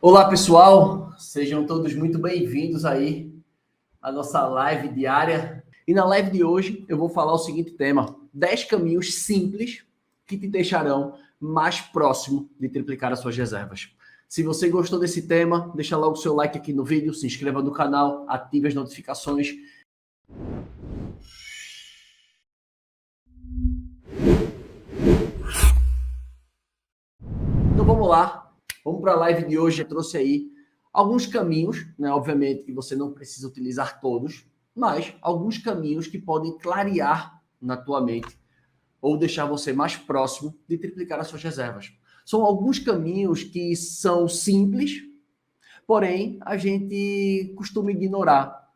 Olá, pessoal, sejam todos muito bem-vindos aí à nossa live diária. E na live de hoje eu vou falar o seguinte tema: 10 caminhos simples que te deixarão mais próximo de triplicar as suas reservas. Se você gostou desse tema, deixa logo o seu like aqui no vídeo, se inscreva no canal, ative as notificações. Então vamos lá, vamos para a live de hoje. Eu trouxe aí alguns caminhos, né? Obviamente que você não precisa utilizar todos, mas alguns caminhos que podem clarear na tua mente ou deixar você mais próximo de triplicar as suas reservas. São alguns caminhos que são simples, porém a gente costuma ignorar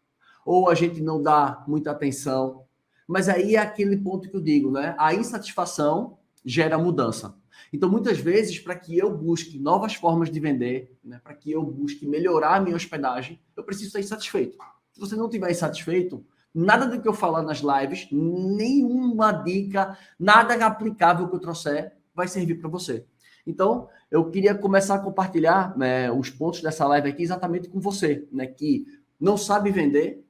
ou a gente não dá muita atenção. Mas aí é aquele ponto que eu digo, né? A insatisfação gera mudança. Então, muitas vezes, para que eu busque novas formas de vender, né, para que eu busque melhorar a minha hospedagem, eu preciso estar insatisfeito. Se você não estiver insatisfeito, nada do que eu falar nas lives, nenhuma dica, nada aplicável que eu trouxer vai servir para você. Então, eu queria começar a compartilhar, né, os pontos dessa live aqui exatamente com você, né, que não sabe vender,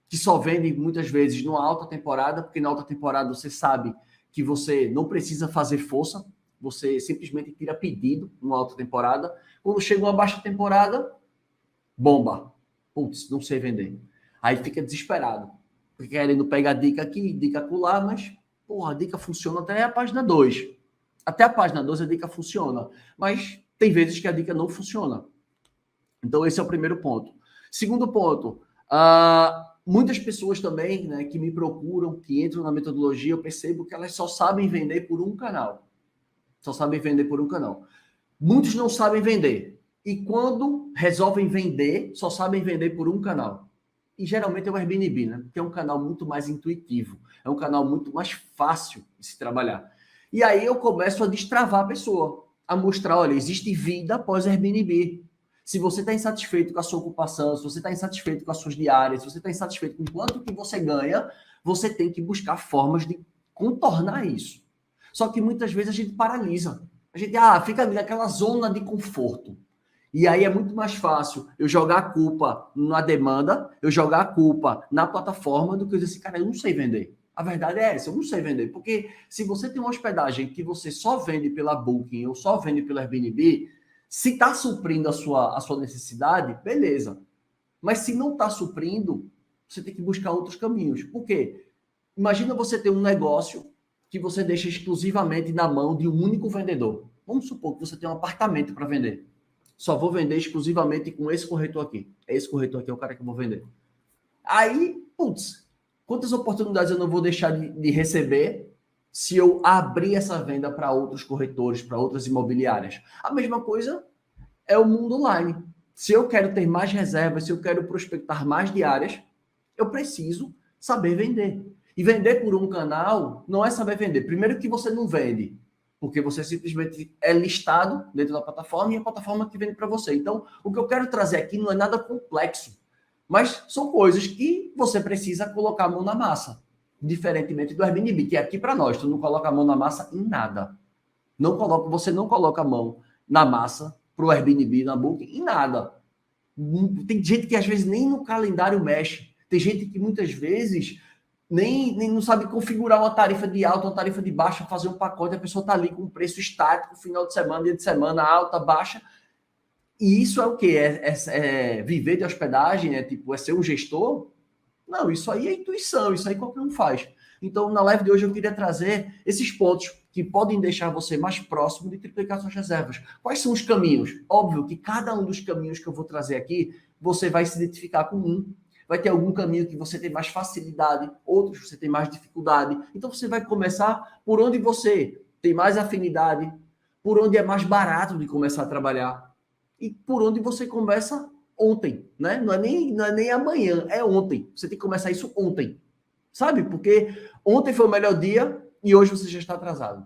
que só vende muitas vezes numa alta temporada, porque na alta temporada você sabe que você não precisa fazer força, você simplesmente tira pedido numa alta temporada. Quando chega uma baixa temporada, bomba. Putz, não sei vender. Aí fica desesperado, querendo pegar dica aqui, dica acolá, mas, porra, a dica funciona até a página 2. Até a página 2 a dica funciona, mas tem vezes que a dica não funciona. Então esse é o primeiro ponto. Segundo ponto, muitas pessoas também, né, que me procuram, que entram na metodologia, eu percebo que elas só sabem vender por um canal. Só sabem vender por um canal. Muitos não sabem vender. E quando resolvem vender, só sabem vender por um canal. E geralmente é o Airbnb, né? Que é um canal muito mais intuitivo. É um canal muito mais fácil de se trabalhar. E aí eu começo a destravar a pessoa. A mostrar, olha, existe vida após Airbnb. Se você está insatisfeito com a sua ocupação, se você está insatisfeito com as suas diárias, se você está insatisfeito com quanto que você ganha, você tem que buscar formas de contornar isso. Só que muitas vezes a gente paralisa. A gente fica ali naquela zona de conforto. E aí é muito mais fácil eu jogar a culpa na demanda, eu jogar a culpa na plataforma, do que eu dizer assim, cara, eu não sei vender. A verdade é essa, eu não sei vender. Porque se você tem uma hospedagem que você só vende pela Booking ou só vende pelo Airbnb, se está suprindo a sua necessidade, beleza. Mas se não está suprindo, você tem que buscar outros caminhos. Por quê? Imagina você ter um negócio que você deixa exclusivamente na mão de um único vendedor. Vamos supor que você tem um apartamento para vender. Só vou vender exclusivamente com esse corretor aqui. Esse corretor aqui é o cara que eu vou vender. Aí, putz, quantas oportunidades eu não vou deixar de receber se eu abrir essa venda para outros corretores, para outras imobiliárias? A mesma coisa é o mundo online. Se eu quero ter mais reservas, se eu quero prospectar mais diárias, eu preciso saber vender. E vender por um canal não é saber vender. Primeiro que você não vende, porque você simplesmente é listado dentro da plataforma e é a plataforma que vende para você. Então, o que eu quero trazer aqui não é nada complexo, mas são coisas que você precisa colocar a mão na massa. Diferentemente do Airbnb, que é aqui para nós, tu não coloca a mão na massa em nada. Você não coloca a mão na massa para o Airbnb, na Booking, em nada. Tem gente que às vezes nem no calendário mexe. Tem gente que muitas vezes nem não sabe configurar uma tarifa de alta, uma tarifa de baixa, fazer um pacote, a pessoa está ali com um preço estático, final de semana, dia de semana, alta, baixa. E isso é o quê? É viver de hospedagem? É ser um gestor? Não, isso aí é intuição, isso aí qualquer um faz. Então, na live de hoje, eu queria trazer esses pontos que podem deixar você mais próximo de triplicar suas reservas. Quais são os caminhos? Óbvio que cada um dos caminhos que eu vou trazer aqui, você vai se identificar com um. Vai ter algum caminho que você tem mais facilidade, outros você tem mais dificuldade. Então, você vai começar por onde você tem mais afinidade, por onde é mais barato de começar a trabalhar e por onde você começa ontem, né? Não é nem amanhã, é ontem. Você tem que começar isso ontem, sabe? Porque ontem foi o melhor dia e hoje você já está atrasado.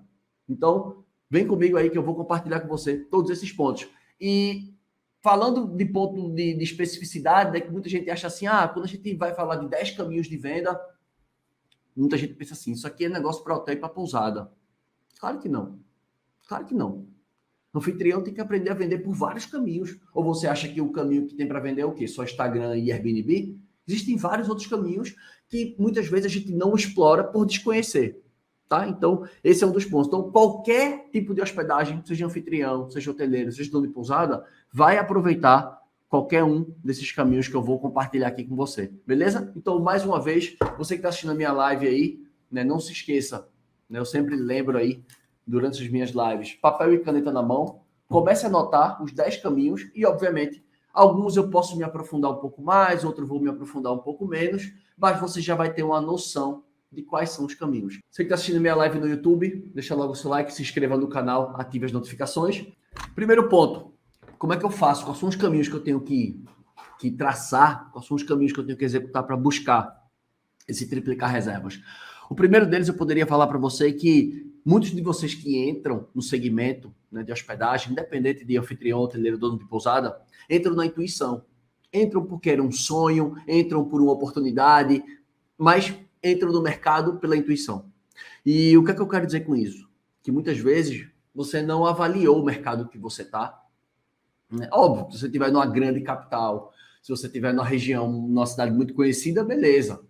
Então, vem comigo aí que eu vou compartilhar com você todos esses pontos. E falando de ponto de especificidade, né, que muita gente acha assim, quando a gente vai falar de 10 caminhos de venda, muita gente pensa assim, isso aqui é negócio para hotel e para pousada. Claro que não. Claro que não. O anfitrião tem que aprender a vender por vários caminhos. Ou você acha que o caminho que tem para vender é o quê? Só Instagram e Airbnb? Existem vários outros caminhos que muitas vezes a gente não explora por desconhecer. Tá? Então, esse é um dos pontos. Então, qualquer tipo de hospedagem, seja anfitrião, seja hoteleiro, seja dono de pousada, vai aproveitar qualquer um desses caminhos que eu vou compartilhar aqui com você. Beleza? Então, mais uma vez, você que está assistindo a minha live aí, né, não se esqueça, né, eu sempre lembro aí, durante as minhas lives, papel e caneta na mão, comece a anotar os 10 caminhos e, obviamente, alguns eu posso me aprofundar um pouco mais, outros vou me aprofundar um pouco menos, mas você já vai ter uma noção de quais são os caminhos. Você que está assistindo minha live no YouTube, deixa logo o seu like, se inscreva no canal, ative as notificações. Primeiro ponto, como é que eu faço? Quais são os caminhos que eu tenho que traçar? Quais são os caminhos que eu tenho que executar para buscar esse triplicar reservas? O primeiro deles eu poderia falar para você que muitos de vocês que entram no segmento, né, de hospedagem, independente de anfitrião, hoteleiro, dono de pousada, entram na intuição. Entram porque era um sonho, entram por uma oportunidade, mas entram no mercado pela intuição. E o que é que eu quero dizer com isso? Que muitas vezes você não avaliou o mercado que você está. Né? Óbvio, se você estiver numa grande capital, se você estiver numa região, numa cidade muito conhecida, beleza.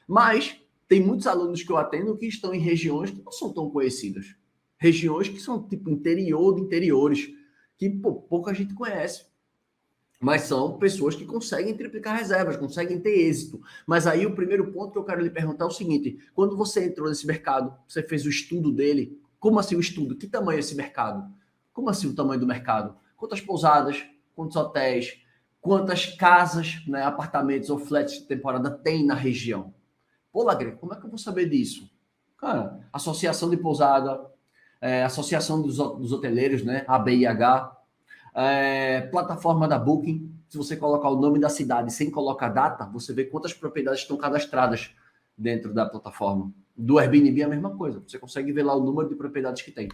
Mas tem muitos alunos que eu atendo que estão em regiões que não são tão conhecidas. Regiões que são tipo interior de interiores, que pouca gente conhece. Mas são pessoas que conseguem triplicar reservas, conseguem ter êxito. Mas aí o primeiro ponto que eu quero lhe perguntar é o seguinte: quando você entrou nesse mercado, você fez o estudo dele, como assim o estudo? Que tamanho é esse mercado? Como assim o tamanho do mercado? Quantas pousadas, quantos hotéis, quantas casas, né, apartamentos ou flats de temporada tem na região? Pô, Lagre, como é que eu vou saber disso? Cara, associação de pousada, associação dos hoteleiros, né, ABIH, plataforma da Booking, se você colocar o nome da cidade sem colocar data, você vê quantas propriedades estão cadastradas dentro da plataforma. Do Airbnb é a mesma coisa, você consegue ver lá o número de propriedades que tem.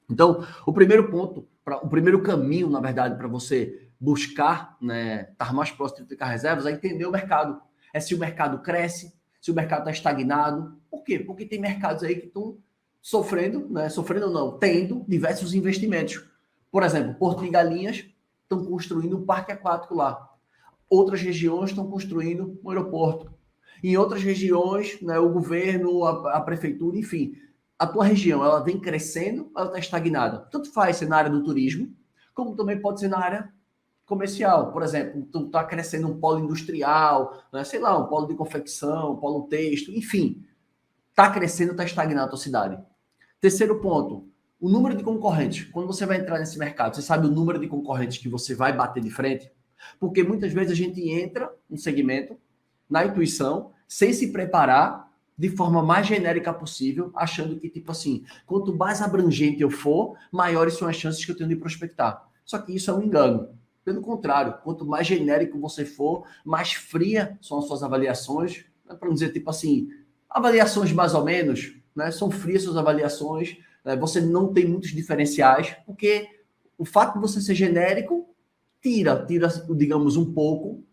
Então, o primeiro ponto, o primeiro caminho, na verdade, para você buscar, né, estar mais próximo de triplicar reservas, é entender o mercado. É se o mercado cresce, se o mercado está estagnado. Por quê? Porque tem mercados aí que estão sofrendo, né, sofrendo não, tendo diversos investimentos. Por exemplo, Porto de Galinhas estão construindo um parque aquático lá. Outras regiões estão construindo um aeroporto. Em outras regiões, né, o governo, a prefeitura, enfim, a tua região, ela vem crescendo, ela está estagnada. Tanto faz ser na área do turismo, como também pode ser na área comercial. Por exemplo, tu está crescendo um polo industrial, né, sei lá, um polo de confecção, um polo têxtil, enfim. Está crescendo, está estagnada a tua cidade. Terceiro ponto, o número de concorrentes. Quando você vai entrar nesse mercado, você sabe o número de concorrentes que você vai bater de frente? Porque muitas vezes a gente entra no segmento, na intuição, sem se preparar de forma mais genérica possível, achando que, tipo assim, quanto mais abrangente eu for, maiores são as chances que eu tenho de prospectar. Só que isso é um engano. Pelo contrário, quanto mais genérico você for, mais fria são as suas avaliações, né? Para não dizer, tipo assim, avaliações mais ou menos, né? São frias suas avaliações, você não tem muitos diferenciais, porque o fato de você ser genérico tira, digamos, um pouco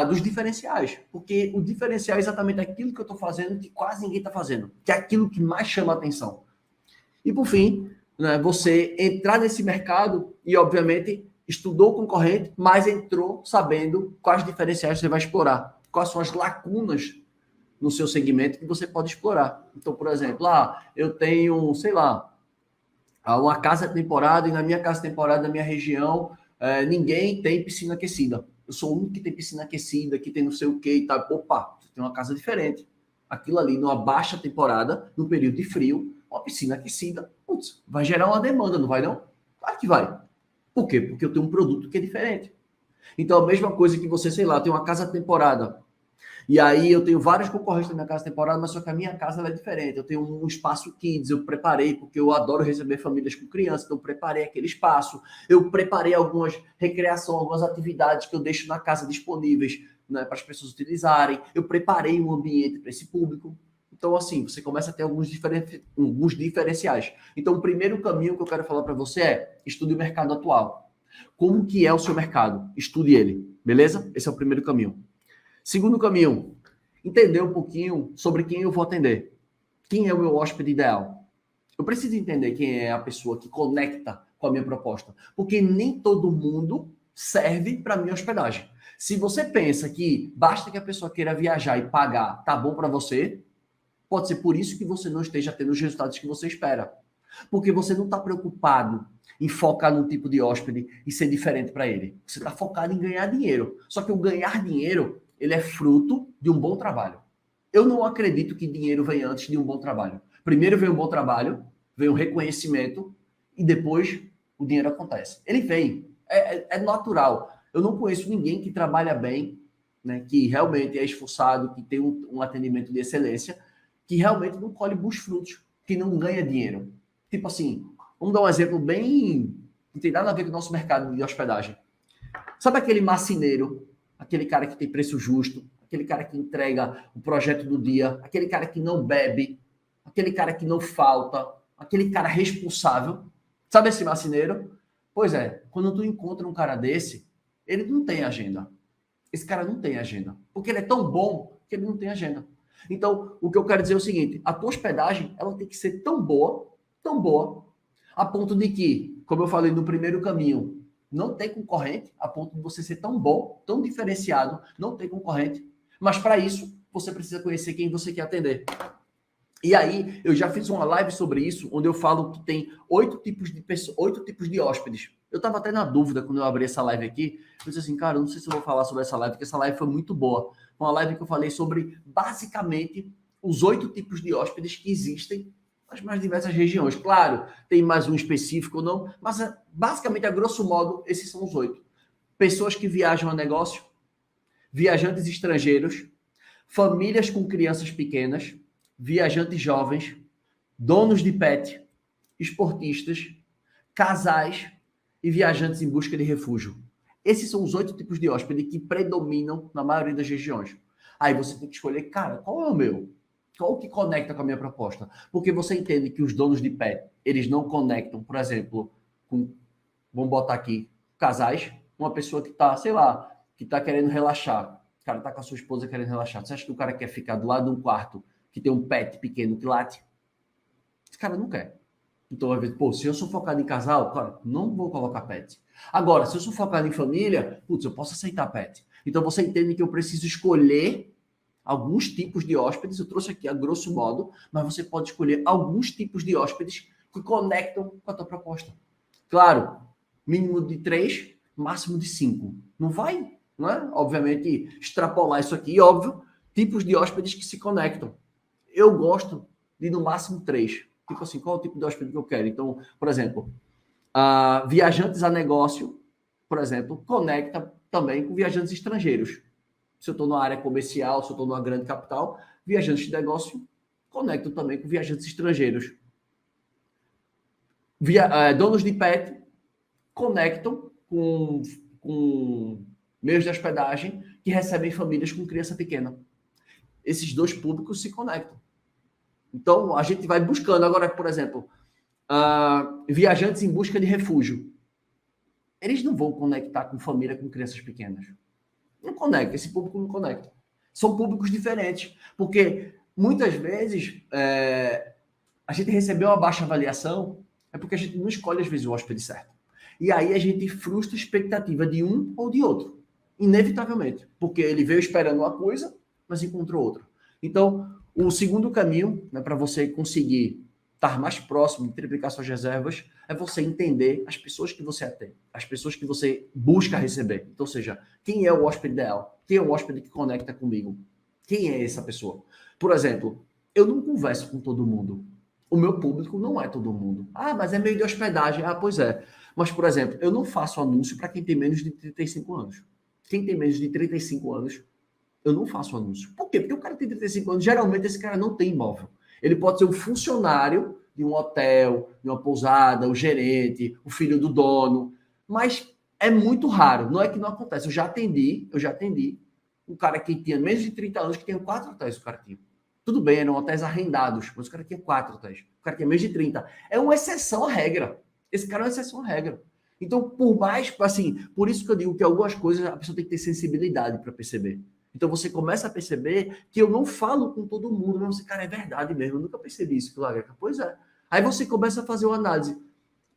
dos diferenciais. Porque o diferencial é exatamente aquilo que eu estou fazendo que quase ninguém está fazendo, que é aquilo que mais chama a atenção. E, por fim, né, você entrar nesse mercado e, obviamente, estudou o concorrente, mas entrou sabendo quais diferenciais você vai explorar, quais são as lacunas no seu segmento que você pode explorar. Então, por exemplo, eu tenho, sei lá, uma casa temporada e na minha casa temporada, na minha região, ninguém tem piscina aquecida. Eu sou o único que tem piscina aquecida, que tem não sei o que e tal. Opa, você tem uma casa diferente. Aquilo ali, numa baixa temporada, no período de frio, uma piscina aquecida, putz, vai gerar uma demanda, não vai não? Claro que vai. Por quê? Porque eu tenho um produto que é diferente. Então, a mesma coisa que você, sei lá, tem uma casa temporada, e aí eu tenho vários concorrentes na minha casa temporada, mas só que a minha casa ela é diferente. Eu tenho um espaço kids, eu preparei, porque eu adoro receber famílias com crianças, então eu preparei aquele espaço. Eu preparei algumas recreações, algumas atividades que eu deixo na casa disponíveis, né, para as pessoas utilizarem. Eu preparei um ambiente para esse público. Então, assim, você começa a ter alguns diferenciais. Então, o primeiro caminho que eu quero falar para você é estude o mercado atual. Como que é o seu mercado? Estude ele, beleza? Esse é o primeiro caminho. Segundo caminho, entender um pouquinho sobre quem eu vou atender. Quem é o meu hóspede ideal? Eu preciso entender quem é a pessoa que conecta com a minha proposta, porque nem todo mundo serve para minha hospedagem. Se você pensa que basta que a pessoa queira viajar e pagar, tá bom para você, pode ser por isso que você não esteja tendo os resultados que você espera. Porque você não está preocupado em focar num tipo de hóspede e ser diferente para ele. Você está focado em ganhar dinheiro. Só que o ganhar dinheiro, ele é fruto de um bom trabalho. Eu não acredito que dinheiro vem antes de um bom trabalho. Primeiro vem um bom trabalho, vem o reconhecimento e depois o dinheiro acontece. Ele vem, é natural. Eu não conheço ninguém que trabalha bem, né, que realmente é esforçado, que tem um atendimento de excelência, que realmente não colhe bons frutos, que não ganha dinheiro. Tipo assim, vamos dar um exemplo bem... Não tem nada a ver com o nosso mercado de hospedagem. Sabe aquele marceneiro, aquele cara que tem preço justo, aquele cara que entrega o projeto do dia, aquele cara que não bebe, aquele cara que não falta, aquele cara responsável? Sabe esse marceneiro? Pois é, quando tu encontra um cara desse, ele não tem agenda. Esse cara não tem agenda. Porque ele é tão bom que ele não tem agenda. Então, o que eu quero dizer é o seguinte, a tua hospedagem, ela tem que ser tão boa, a ponto de que, como eu falei no primeiro caminho, não tem concorrente, a ponto de você ser tão bom, tão diferenciado, não tem concorrente. Mas para isso, você precisa conhecer quem você quer atender. E aí, eu já fiz uma live sobre isso, onde eu falo que tem 8 tipos de hóspedes. Eu estava até na dúvida quando eu abri essa live aqui. Eu disse assim, cara, eu não sei se eu vou falar sobre essa live, porque essa live foi muito boa. Uma live que eu falei sobre, basicamente, os 8 tipos de hóspedes que existem nas mais diversas regiões. Claro, tem mais um específico ou não, mas basicamente, a grosso modo, esses são os 8. Pessoas que viajam a negócio, viajantes estrangeiros, famílias com crianças pequenas, viajantes jovens, donos de pet, esportistas, casais e viajantes em busca de refúgio. Esses são os 8 tipos de hóspede que predominam na maioria das regiões. Aí você tem que escolher, cara, qual é o meu? Qual que conecta com a minha proposta? Porque você entende que os donos de pet, eles não conectam, por exemplo, com, vamos botar aqui, casais, uma pessoa que está, sei lá, que está querendo relaxar. O cara está com a sua esposa querendo relaxar. Você acha que o cara quer ficar do lado de um quarto que tem um pet pequeno que late? Esse cara não quer. Então, vai ver, pô, se eu sou focado em casal, cara, não vou colocar pet. Agora, se eu sou focado em família, putz, eu posso aceitar pet. Então, você entende que eu preciso escolher alguns tipos de hóspedes, eu trouxe aqui a grosso modo, mas você pode escolher alguns tipos de hóspedes que conectam com a tua proposta. Claro, mínimo de 3, máximo de 5. Não vai, não é? Obviamente, extrapolar isso aqui, óbvio, tipos de hóspedes que se conectam. Eu gosto de, no máximo, 3. Tipo assim, qual é o tipo de hóspede que eu quero? Então, por exemplo, viajantes a negócio, por exemplo, conecta também com viajantes estrangeiros. Se eu estou numa área comercial, se eu estou numa grande capital, viajantes de negócio conectam também com viajantes estrangeiros. Donos de pet conectam com meios de hospedagem que recebem famílias com criança pequena. Esses dois públicos se conectam. Então, a gente vai buscando. Agora, por exemplo, viajantes em busca de refúgio. Eles não vão conectar com família com crianças pequenas. Não conecta, esse público não conecta. São públicos diferentes, porque muitas vezes a gente recebeu uma baixa avaliação, é porque a gente não escolhe às vezes o hóspede certo. E aí a gente frustra a expectativa de um ou de outro, inevitavelmente, porque ele veio esperando uma coisa, mas encontrou outra. Então, o segundo caminho, né, para você conseguir estar mais próximo de triplicar suas reservas, é você entender as pessoas que você atende, as pessoas que você busca receber. Então, ou seja, quem é o hóspede ideal? Quem é o hóspede que conecta comigo? Quem é essa pessoa? Por exemplo, eu não converso com todo mundo. O meu público não é todo mundo. Ah, mas é meio de hospedagem. Ah, pois é. Mas, por exemplo, eu não faço anúncio para quem tem menos de 35 anos. Quem tem menos de 35 anos, eu não faço anúncio. Por quê? Porque o cara tem 35 anos, geralmente esse cara não tem imóvel. Ele pode ser um funcionário de um hotel, de uma pousada, o gerente, o filho do dono, mas é muito raro, não é que não acontece. Eu já atendi um cara que tinha menos de 30 anos que tinha 4 hotéis, o cara tinha. Tudo bem, eram hotéis arrendados, mas o cara tinha 4 hotéis. O cara tinha menos de 30. É uma exceção à regra. Esse cara é uma exceção à regra. Então, por mais, assim, por isso que eu digo que algumas coisas a pessoa tem que ter sensibilidade para perceber. Então você começa a perceber que eu não falo com todo mundo, mas você, cara, é verdade mesmo, eu nunca percebi isso, Lagarca. Pois é. Aí você começa a fazer uma análise.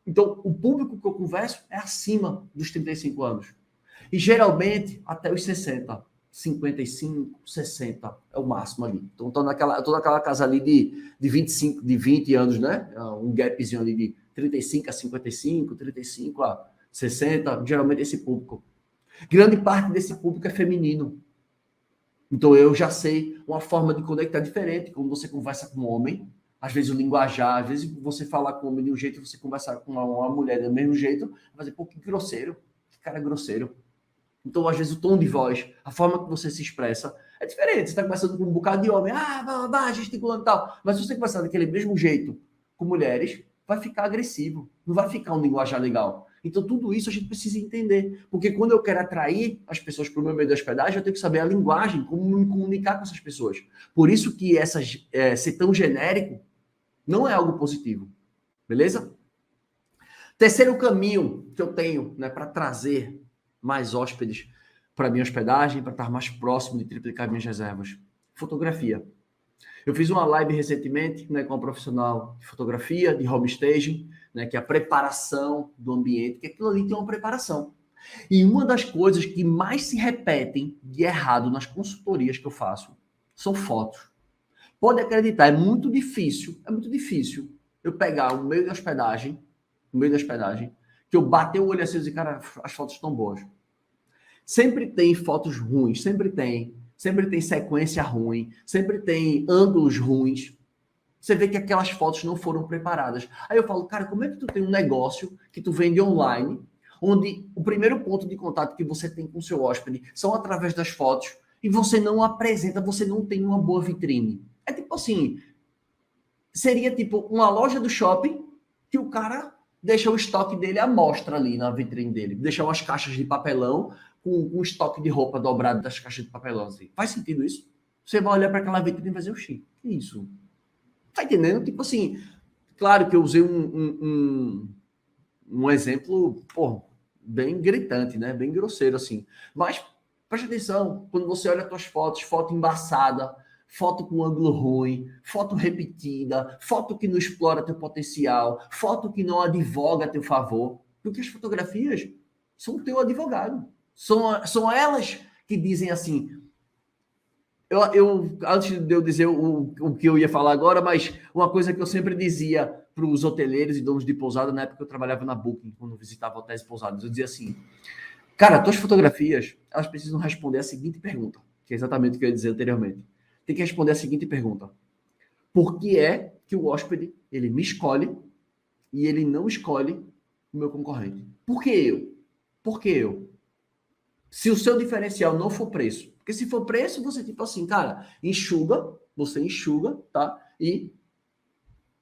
Então, o público que eu converso é acima dos 35 anos. E geralmente até os 60, 55, 60 é o máximo ali. Então, tô naquela casa ali de 25, de 20 anos, né? Um gapzinho ali de 35 a 55, 35 a 60, geralmente esse público. Grande parte desse público é feminino. Então, eu já sei uma forma de conectar diferente. Quando você conversa com um homem, às vezes o linguajar, às vezes você falar com um homem de um jeito, você conversar com uma mulher do mesmo jeito, vai dizer, pô, que grosseiro, que cara grosseiro. Então, às vezes, o tom de voz, a forma que você se expressa é diferente. Você está conversando com um bocado de homem, gesticulando e tal. Mas se você conversar daquele mesmo jeito com mulheres, vai ficar agressivo. Não vai ficar um linguajar legal. Então, tudo isso a gente precisa entender. Porque quando eu quero atrair as pessoas para o meu meio de hospedagem, eu tenho que saber a linguagem, como me comunicar com essas pessoas. Por isso que ser tão genérico não é algo positivo. Beleza? Terceiro caminho que eu tenho, né, para trazer mais hóspedes para minha hospedagem, para estar mais próximo de triplicar minhas reservas. Fotografia. Eu fiz uma live recentemente, né, com um profissional de fotografia, de home staging, né, que é a preparação do ambiente, que aquilo ali tem uma preparação. E uma das coisas que mais se repetem de errado nas consultorias que eu faço são fotos. Pode acreditar, é muito difícil eu pegar o meio de hospedagem, que eu bater o olho assim e dizer, cara, as fotos estão boas. Sempre tem fotos ruins, sempre tem sequência ruim, sempre tem ângulos ruins. Você vê que aquelas fotos não foram preparadas. Aí eu falo, cara, como é que tu tem um negócio que tu vende online, onde o primeiro ponto de contato que você tem com o seu hóspede são através das fotos, e você não apresenta, você não tem uma boa vitrine. É tipo assim, seria tipo uma loja do shopping que o cara deixa o estoque dele à mostra ali na vitrine dele, deixa umas caixas de papelão com um estoque de roupa dobrado das caixas de papelão. Assim. Faz sentido isso? Você vai olhar para aquela vitrine e vai dizer, oxi, que isso? Tá entendendo? Tipo assim, claro que eu usei um exemplo, pô, bem gritante, né? Bem grosseiro, assim. Mas preste atenção, quando você olha as tuas fotos, foto embaçada, foto com ângulo ruim, foto repetida, foto que não explora teu potencial, foto que não advoga a teu favor, porque as fotografias são teu advogado. São elas que dizem assim. Antes de eu dizer o que eu ia falar agora, mas uma coisa que eu sempre dizia para os hoteleiros e donos de pousada, na época que eu trabalhava na Booking, quando eu visitava hotéis e pousadas, eu dizia assim, cara, tuas fotografias, elas precisam responder a seguinte pergunta, que é exatamente o que eu ia dizer anteriormente. Tem que responder a seguinte pergunta. Por que é que o hóspede, ele me escolhe e ele não escolhe o meu concorrente? Por que eu? Por que eu? Se o seu diferencial não for preço, porque se for preço, você tipo assim, cara, você enxuga, tá? E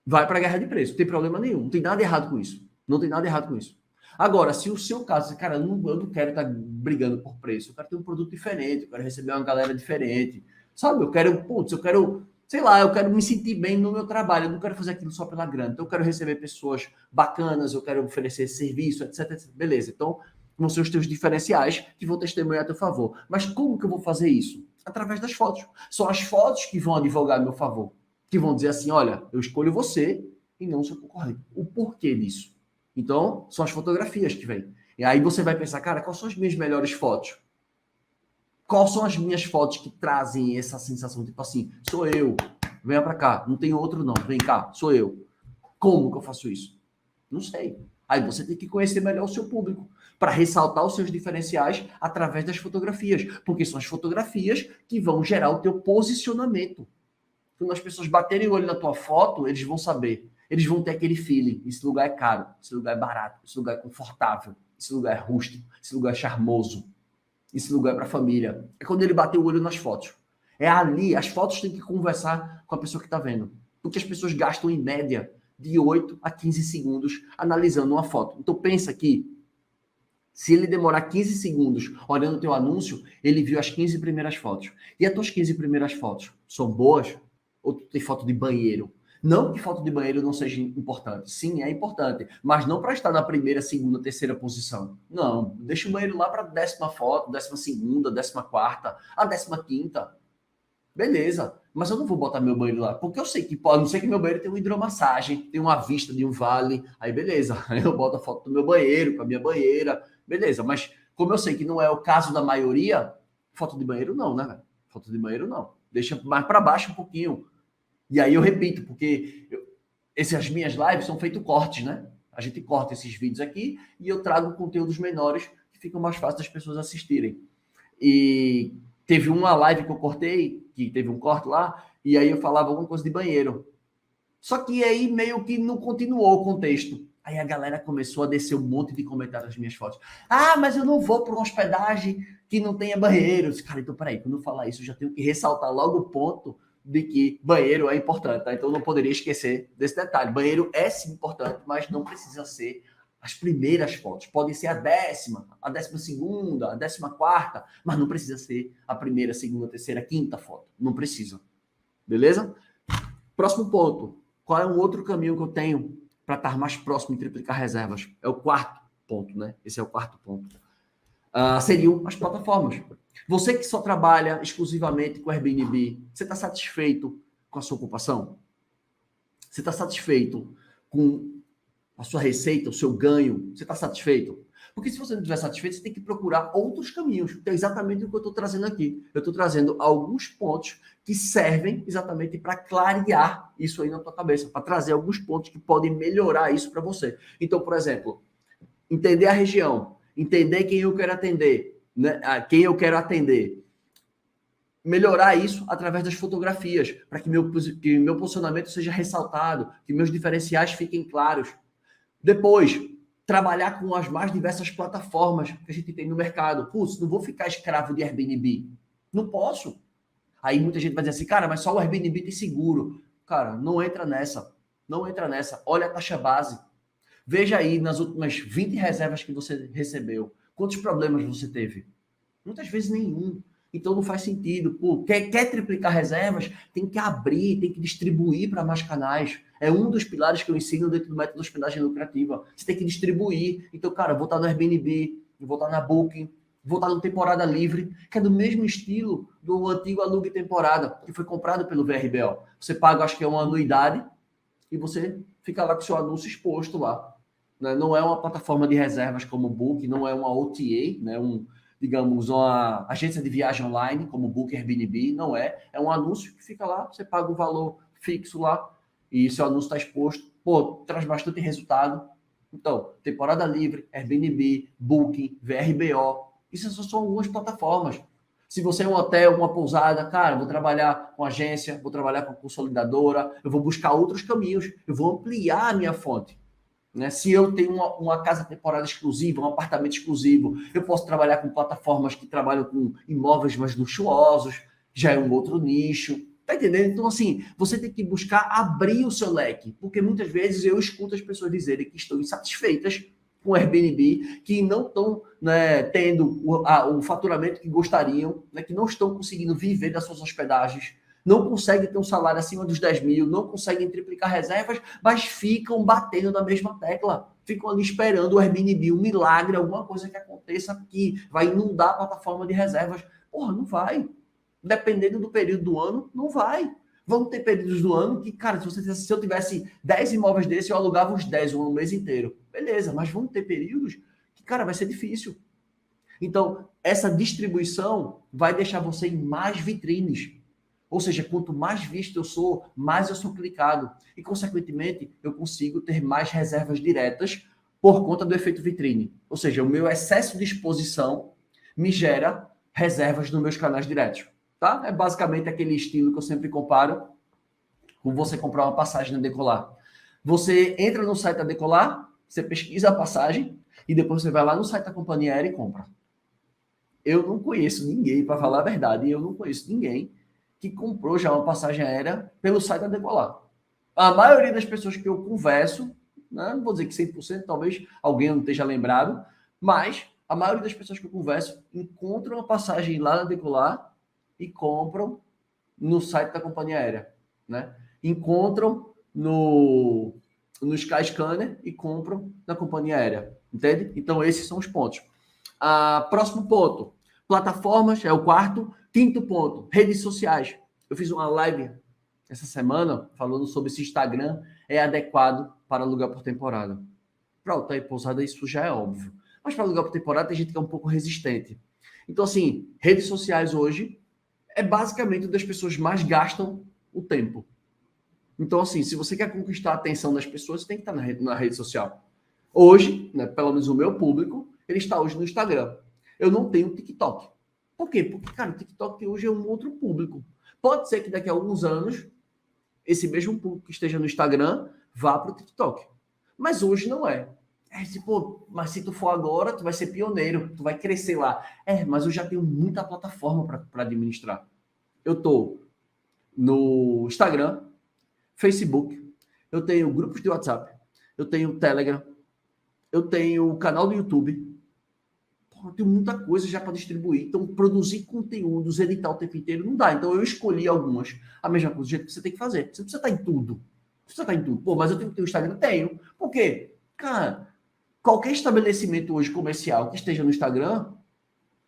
vai para a guerra de preço. Não tem problema nenhum, não tem nada errado com isso. Não tem nada errado com isso. Agora, se o seu caso, cara, eu não quero estar brigando por preço, eu quero ter um produto diferente, eu quero receber uma galera diferente, sabe? Eu quero, sei lá, eu quero me sentir bem no meu trabalho, eu não quero fazer aquilo só pela grana, então eu quero receber pessoas bacanas, eu quero oferecer serviço, etc, etc. Beleza, então vão ser os teus diferenciais que vão testemunhar a teu favor. Mas como que eu vou fazer isso? Através das fotos. São as fotos que vão advogar a meu favor, que vão dizer assim, olha, eu escolho você e não o seu concorrente. O porquê disso? Então, são as fotografias que vêm. E aí você vai pensar, cara, quais são as minhas melhores fotos? Quais são as minhas fotos que trazem essa sensação? Tipo assim, sou eu, venha para cá, não tem outro não, vem cá, sou eu. Como que eu faço isso? Não sei. Aí você tem que conhecer melhor o seu público para ressaltar os seus diferenciais através das fotografias, porque são as fotografias que vão gerar o teu posicionamento. Quando as pessoas baterem o olho na tua foto, eles vão saber. Eles vão ter aquele feeling. Esse lugar é caro, esse lugar é barato, esse lugar é confortável, esse lugar é rústico, esse lugar é charmoso, esse lugar é para família. É quando ele bater o olho nas fotos. É ali, as fotos têm que conversar com a pessoa que está vendo. Porque as pessoas gastam, em média, de 8 a 15 segundos analisando uma foto. Então pensa que se ele demorar 15 segundos olhando o teu anúncio, ele viu as 15 primeiras fotos. E as tuas 15 primeiras fotos são boas? Ou tu tem foto de banheiro? Não que foto de banheiro não seja importante. Sim, é importante. Mas não para estar na primeira, segunda, terceira posição. Não. Deixa o banheiro lá para a 10ª foto, 12ª, 14ª, a 15ª. Beleza, mas eu não vou botar meu banheiro lá, porque eu sei que pode, não sei que meu banheiro tem uma hidromassagem, tem uma vista de um vale, aí beleza, aí eu boto a foto do meu banheiro, com a minha banheira, beleza, mas como eu sei que não é o caso da maioria, foto de banheiro não, né, velho? Foto de banheiro não, deixa mais para baixo um pouquinho, e aí eu repito, porque essas minhas lives são feitos cortes, né? A gente corta esses vídeos aqui e eu trago conteúdos menores que ficam mais fáceis das pessoas assistirem. E teve uma live que eu cortei, que teve um corte lá, e aí eu falava alguma coisa de banheiro. Só que aí meio que não continuou o contexto. Aí a galera começou a descer um monte de comentários nas minhas fotos. Ah, mas eu não vou para uma hospedagem que não tenha banheiros. Cara, então peraí, quando eu falar isso, eu já tenho que ressaltar logo o ponto de que banheiro é importante, tá? Então eu não poderia esquecer desse detalhe. Banheiro é sim importante, mas não precisa ser as primeiras fotos. Pode ser a 10ª, a 12ª, a 14ª, mas não precisa ser a primeira, segunda, terceira, quinta foto. Não precisa. Beleza? Próximo ponto. Qual é um outro caminho que eu tenho para estar mais próximo de triplicar reservas? É o quarto ponto, né? Esse é o quarto ponto. Seriam as plataformas. Você que só trabalha exclusivamente com Airbnb, você está satisfeito com a sua ocupação? Você está satisfeito com a sua receita, o seu ganho? Você está satisfeito? Porque se você não estiver satisfeito, você tem que procurar outros caminhos. Que é exatamente o que eu estou trazendo aqui. Eu estou trazendo alguns pontos que servem exatamente para clarear isso aí na tua cabeça, para trazer alguns pontos que podem melhorar isso para você. Então, por exemplo, entender a região, entender quem eu quero atender, né? Quem eu quero atender. Melhorar isso através das fotografias, para que meu posicionamento seja ressaltado, que meus diferenciais fiquem claros. Depois, trabalhar com as mais diversas plataformas que a gente tem no mercado. Putz, não vou ficar escravo de Airbnb. Não posso. Aí muita gente vai dizer assim, cara, mas só o Airbnb tem seguro. Cara, não entra nessa. Não entra nessa. Olha a taxa base. Veja aí nas últimas 20 reservas que você recebeu. Quantos problemas você teve? Muitas vezes nenhum. Então não faz sentido. Pô, quer triplicar reservas? Tem que abrir, tem que distribuir para mais canais. É um dos pilares que eu ensino dentro do método de hospedagem lucrativa. Você tem que distribuir. Então, cara, vou estar no Airbnb, vou estar na Booking, vou estar no Temporada Livre, que é do mesmo estilo do antigo Alugue Temporada, que foi comprado pelo VRBO. Você paga, acho que é uma anuidade, e você fica lá com o seu anúncio exposto lá. Não é uma plataforma de reservas como o Booking, não é uma OTA, né? Digamos, uma agência de viagem online, como o Booking, Airbnb, não é. É um anúncio que fica lá, você paga um valor fixo lá, e seu anúncio está exposto. Pô, traz bastante resultado. Então, Temporada Livre, Airbnb, Booking, VRBO, isso são algumas plataformas. Se você é um hotel, uma pousada, cara, vou trabalhar com agência, vou trabalhar com consolidadora, eu vou buscar outros caminhos, eu vou ampliar a minha fonte. Né? Se eu tenho uma casa temporária exclusiva, um apartamento exclusivo, eu posso trabalhar com plataformas que trabalham com imóveis mais luxuosos, já é um outro nicho. Tá entendendo? Então, assim, você tem que buscar abrir o seu leque, porque muitas vezes eu escuto as pessoas dizerem que estão insatisfeitas com o Airbnb, que não estão, né, tendo o faturamento que gostariam, né, que não estão conseguindo viver das suas hospedagens, não conseguem ter um salário acima dos 10 mil, não conseguem triplicar reservas, mas ficam batendo na mesma tecla. Ficam ali esperando o Airbnb, um milagre, alguma coisa que aconteça que vai inundar a plataforma de reservas. Porra, não vai. Dependendo do período do ano, não vai. Vão ter períodos do ano que, cara, se eu tivesse 10 imóveis desses, eu alugava os 10 um mês inteiro. Beleza, mas vão ter períodos que, cara, vai ser difícil. Então, essa distribuição vai deixar você em mais vitrines. Ou seja, quanto mais visto eu sou, mais eu sou clicado. E, consequentemente, eu consigo ter mais reservas diretas por conta do efeito vitrine. Ou seja, o meu excesso de exposição me gera reservas nos meus canais diretos. Tá? É basicamente aquele estilo que eu sempre comparo com você comprar uma passagem na Decolar. Você entra no site da Decolar, você pesquisa a passagem e depois você vai lá no site da companhia aérea e compra. Eu não conheço ninguém, para falar a verdade, eu não conheço ninguém que comprou já uma passagem aérea pelo site da Decolar. A maioria das pessoas que eu converso, né, não vou dizer que 100%, talvez alguém não esteja lembrado, mas a maioria das pessoas que eu converso encontram uma passagem lá na Decolar e compram no site da companhia aérea. Né? Encontram no Skyscanner e compram na companhia aérea. Entende? Então, esses são os pontos. Próximo ponto. Plataformas é o quarto. Quinto ponto, redes sociais. Eu fiz uma live essa semana falando sobre se Instagram é adequado para alugar por temporada. Para hotel e pousada isso já é óbvio. Mas para alugar por temporada tem gente que é um pouco resistente. Então, assim, redes sociais hoje é basicamente onde as pessoas mais gastam o tempo. Então, assim, se você quer conquistar a atenção das pessoas, você tem que estar na rede social. Hoje, né, pelo menos o meu público, ele está hoje no Instagram. Eu não tenho TikTok. Por quê? Porque, cara, o TikTok hoje é um outro público. Pode ser que daqui a alguns anos, esse mesmo público que esteja no Instagram vá para o TikTok. Mas hoje não é. Tipo, mas se tu for agora, tu vai ser pioneiro, tu vai crescer lá. Mas eu já tenho muita plataforma para administrar. Eu tô no Instagram, Facebook, eu tenho grupos de WhatsApp, eu tenho Telegram, eu tenho canal do YouTube. Eu tenho muita coisa já para distribuir. Então, produzir conteúdos, editar o tempo inteiro, não dá. Então, eu escolhi algumas. A mesma coisa, do jeito que você tem que fazer. Você precisa estar em tudo. Você precisa estar em tudo. Pô, mas eu tenho que ter o Instagram? Tenho. Por quê? Cara, qualquer estabelecimento hoje comercial que esteja no Instagram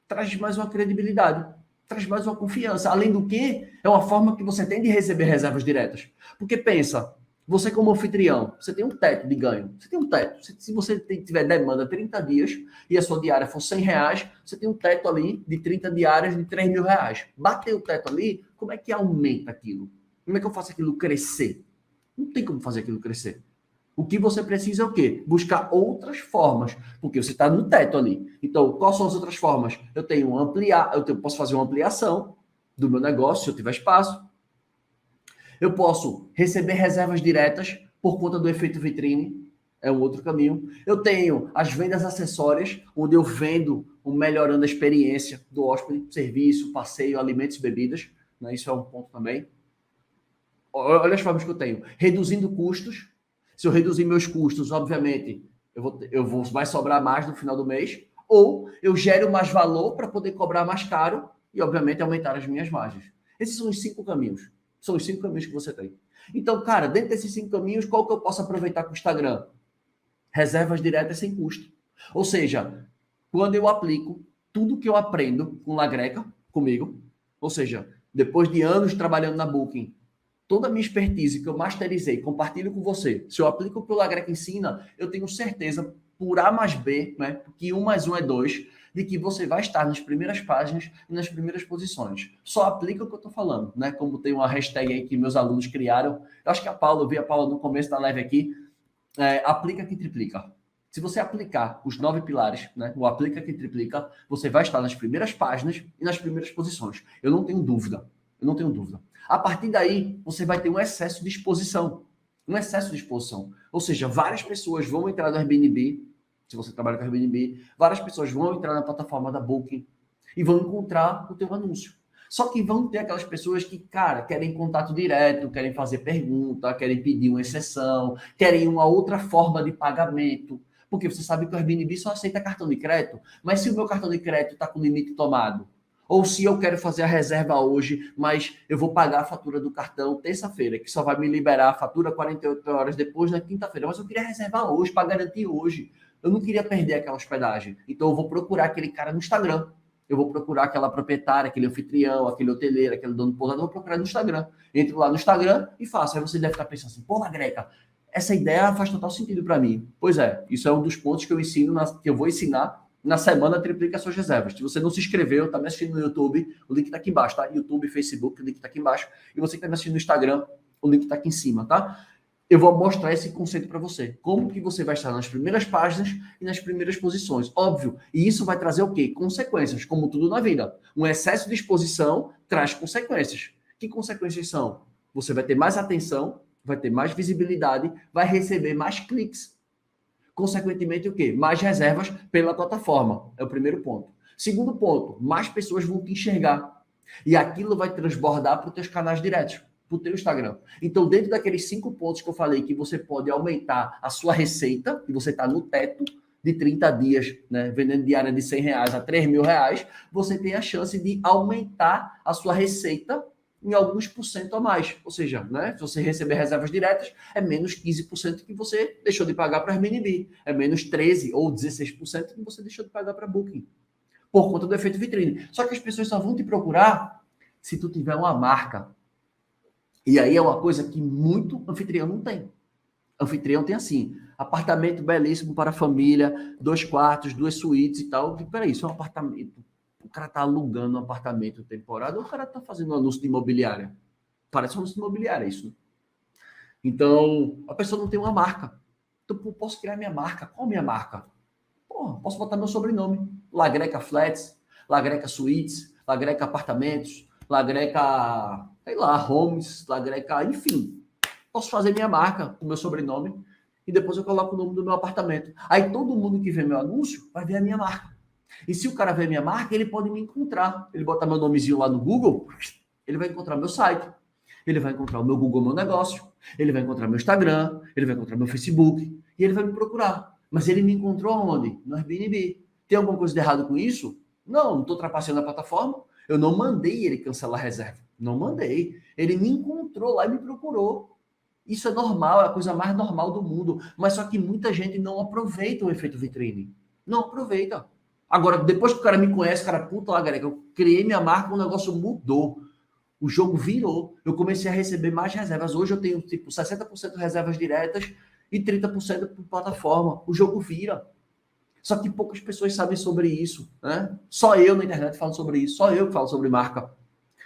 traz mais uma credibilidade, traz mais uma confiança. Além do que, é uma forma que você tem de receber reservas diretas. Porque pensa, você como anfitrião, você tem um teto de ganho. Você tem um teto. Se você tiver demanda 30 dias e a sua diária for R$100, você tem um teto ali de 30 diárias de R$3.000. Bater o teto ali, como é que aumenta aquilo? Como é que eu faço aquilo crescer? Não tem como fazer aquilo crescer. O que você precisa é o quê? Buscar outras formas, porque você está no teto ali. Então, quais são as outras formas? Eu tenho posso fazer uma ampliação do meu negócio, se eu tiver espaço. Eu posso receber reservas diretas por conta do efeito vitrine, é um outro caminho. Eu tenho as vendas acessórias, onde eu vendo melhorando a experiência do hóspede, serviço, passeio, alimentos e bebidas. Né? Isso é um ponto também. Olha as formas que eu tenho. Reduzindo custos. Se eu reduzir meus custos, obviamente, vai sobrar mais no final do mês. Ou eu gero mais valor para poder cobrar mais caro e, obviamente, aumentar as minhas margens. Esses são os 5 caminhos. São os 5 caminhos que você tem. Então, cara, dentro desses 5 caminhos, qual que eu posso aproveitar com o Instagram? Reservas diretas sem custo. Ou seja, quando eu aplico tudo que eu aprendo com Lagreca, comigo, ou seja, depois de anos trabalhando na Booking, toda a minha expertise que eu masterizei, compartilho com você. Se eu aplico o que o Lagreca ensina, eu tenho certeza, por A mais B, né, que 1 mais 1 é 2, de que você vai estar nas primeiras páginas e nas primeiras posições. Só aplica o que eu estou falando, né? Como tem uma hashtag aí que meus alunos criaram. Eu acho que eu vi a Paula no começo da live aqui, aplica que triplica. Se você aplicar os 9 pilares, né, o aplica que triplica, você vai estar nas primeiras páginas e nas primeiras posições. Eu não tenho dúvida. Eu não tenho dúvida. A partir daí, você vai ter um excesso de exposição. Um excesso de exposição. Ou seja, várias pessoas vão entrar no Airbnb, se você trabalha com Airbnb, várias pessoas vão entrar na plataforma da Booking e vão encontrar o teu anúncio. Só que vão ter aquelas pessoas que, cara, querem contato direto, querem fazer pergunta, querem pedir uma exceção, querem uma outra forma de pagamento. Porque você sabe que o Airbnb só aceita cartão de crédito. Mas se o meu cartão de crédito está com limite tomado, ou se eu quero fazer a reserva hoje, mas eu vou pagar a fatura do cartão terça-feira, que só vai me liberar a fatura 48 horas depois, na quinta-feira. Mas eu queria reservar hoje, para garantir hoje. Eu não queria perder aquela hospedagem. Então eu vou procurar aquele cara no Instagram. Eu vou procurar aquela proprietária, aquele anfitrião, aquele hoteleiro, aquele dono do pousada, eu vou procurar no Instagram. Entro lá no Instagram e faço. Aí você deve estar pensando assim, pô, Lagreca, essa ideia faz total sentido para mim. Pois é, isso é um dos pontos que eu que eu vou ensinar na semana. Triplica suas reservas. Se você não se inscreveu, está me assistindo no YouTube, o link está aqui embaixo, tá? YouTube, Facebook, o link está aqui embaixo. E você que está me assistindo no Instagram, o link está aqui em cima, tá? Eu vou mostrar esse conceito para você. Como que você vai estar nas primeiras páginas e nas primeiras posições. Óbvio. E isso vai trazer o quê? Consequências, como tudo na vida. Um excesso de exposição traz consequências. Que consequências são? Você vai ter mais atenção, vai ter mais visibilidade, vai receber mais cliques. Consequentemente, o quê? Mais reservas pela plataforma. É o primeiro ponto. Segundo ponto, mais pessoas vão te enxergar. E aquilo vai transbordar para os teus canais diretos, para o teu Instagram. Então, dentro daqueles 5 pontos que eu falei, que você pode aumentar a sua receita, e você está no teto de 30 dias, né, vendendo diária de R$100 a R$3.000, você tem a chance de aumentar a sua receita em alguns % a mais. Ou seja, né, se você receber reservas diretas, é menos 15% que você deixou de pagar para a Airbnb. É menos 13% ou 16% que você deixou de pagar para a Booking. Por conta do efeito vitrine. Só que as pessoas só vão te procurar se tu tiver uma marca. E aí é uma coisa que muito anfitrião não tem. Anfitrião tem assim, apartamento belíssimo para a família, 2 quartos, 2 suítes e tal. Peraí, isso é um apartamento. O cara tá alugando um apartamento temporário ou o cara tá fazendo um anúncio de imobiliária? Parece um anúncio de imobiliária isso. Então, a pessoa não tem uma marca. Então, eu posso criar minha marca. Qual minha marca? Porra, posso botar meu sobrenome. Lagreca Flats, Lagreca Suites, Lagreca Apartamentos, Lagreca, sei lá, Homes, Lagreca, enfim. Posso fazer minha marca com meu sobrenome e depois eu coloco o nome do meu apartamento. Aí todo mundo que vê meu anúncio vai ver a minha marca. E se o cara vê minha marca, ele pode me encontrar. Ele botar meu nomezinho lá no Google, ele vai encontrar meu site, ele vai encontrar o meu Google Meu Negócio, ele vai encontrar meu Instagram, ele vai encontrar meu Facebook e ele vai me procurar. Mas ele me encontrou onde? No Airbnb. Tem alguma coisa de errado com isso? Não estou trapaceando a plataforma. Eu não mandei ele cancelar a reserva. Não mandei. Ele me encontrou lá e me procurou. Isso é normal, é a coisa mais normal do mundo. Mas só que muita gente não aproveita o efeito vitrine. Não aproveita. Agora, depois que o cara me conhece, o cara, puta lá, galera, eu criei minha marca, o negócio mudou. O jogo virou. Eu comecei a receber mais reservas. Hoje eu tenho, tipo, 60% reservas diretas e 30% por plataforma. O jogo vira. Só que poucas pessoas sabem sobre isso, né? Só eu na internet falo sobre isso. Só eu que falo sobre marca.